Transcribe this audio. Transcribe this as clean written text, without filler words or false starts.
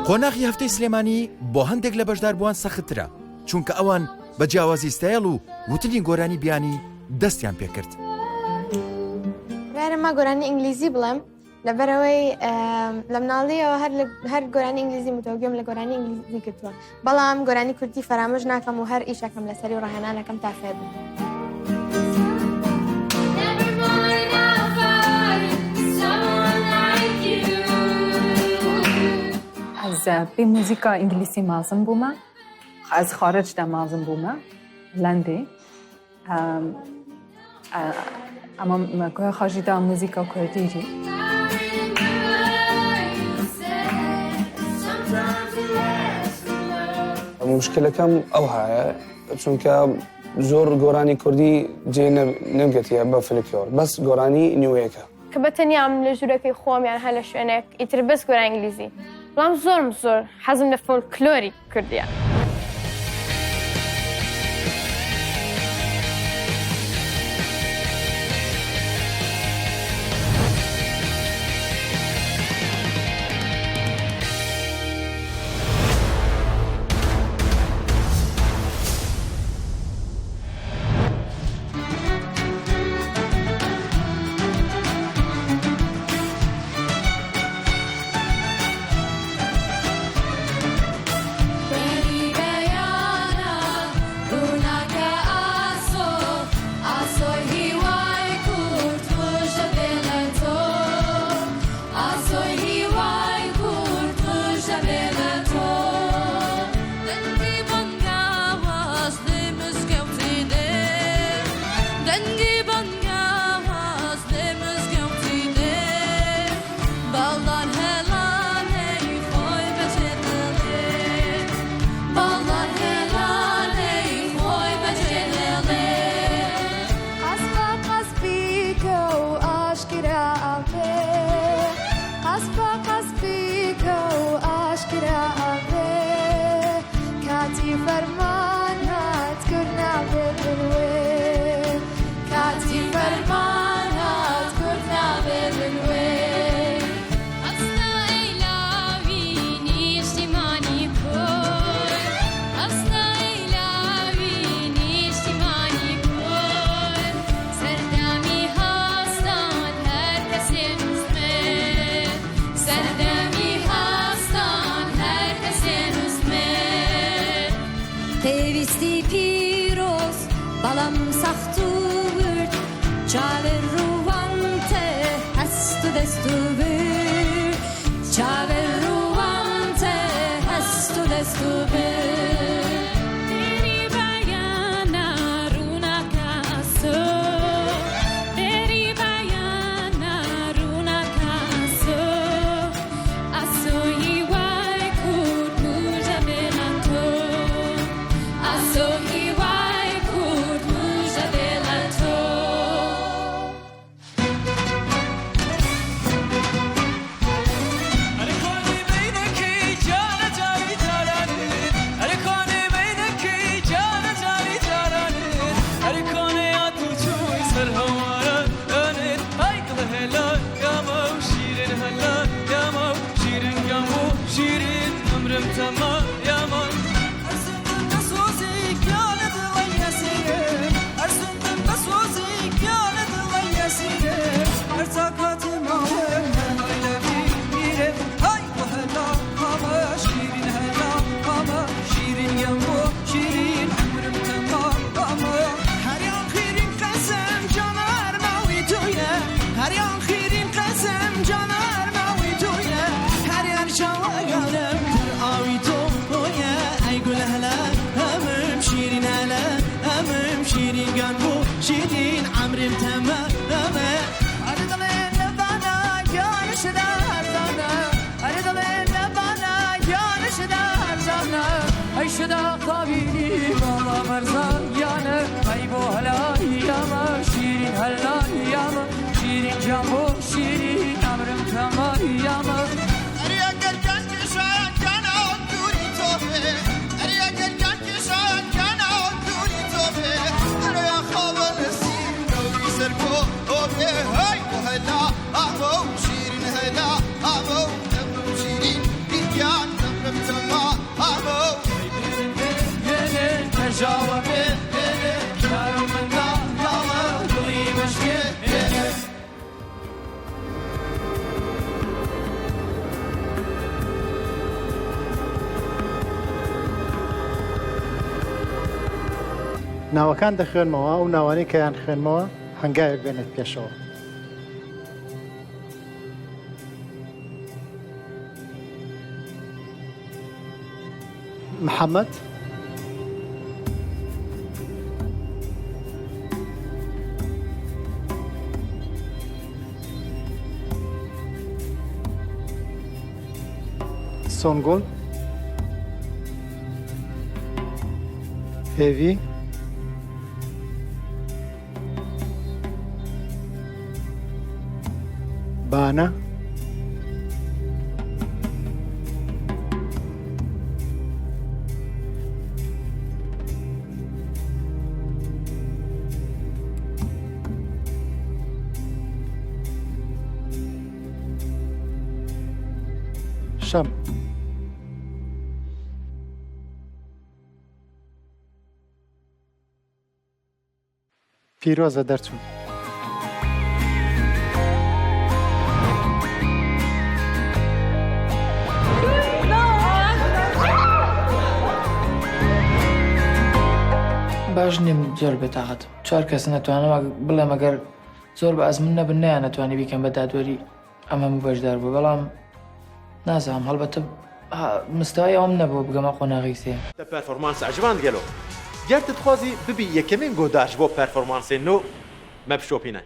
قۆناغی هەفتەی سلێمانی بۆ هەندێک لە بەشداربووان سەختترە چونکە ئەوان بە جیاوازی ستایل و وتنی گۆرانی بیانی دەستیان پێکرد. غێرەما گۆرانی ئینگلیزی بڵێم لەبەرەوەی لە مناڵیەوە هەر گۆرانی ئینگلیزی متۆگەم لە گۆرانی ئینگلیزی کردووە بەڵام گۆرانی کوردی فەرامۆژ ناکەم و هەر ئیشەکەم لەسەری و ڕاهێنانەکەم تا فێر بم. از به موزیکا انگلیسی مازن بومه از خارج دا مازن بومه لنده اما مگه خارجی دا موزیکا کردی جی مشكلة كم أوها چونکە زۆر گۆرانی کوردی جێ نەگەتیە بە فلکلۆر بەس گۆرانی نیوەیەکە کە بەتەنیام لە ژوورەکەی خۆمیان هە لە شوێنێک ئیتر بەس گۆرانی ئینگلیزی بەڵام زۆر حەزم لە فۆلکلۆری کوردیە. هلا أبو شيرين هلا أبو شيرين ناوەکان دەخوێنمەوە و ناوانەی کەیان خوێنمەوە هەنگاوێک بێنێت پێشەوە. محەممەد، سۆنگۆڵ، هێوی، بانە، شەم، پیرۆزە دەرچوون. باش نیم زۆر بێتاقەت. چوار کەس نەتوانم بڵێم ئەگەر زۆر بە ئەزمن نەبن نیان نەتوانی بیکەم بە دادوەری ئەمە بەشدار بوو، بەڵام نازانم هەڵبەتە مستوای ئەوم نەبوو بگەمە قۆناغی سێ. پەرفۆرمانس عجبان گەلۆ. گەر تتخوازی ببی یەکەمین گۆداش بۆ پەرفۆرمانسێ نۆ مەبشۆپینە.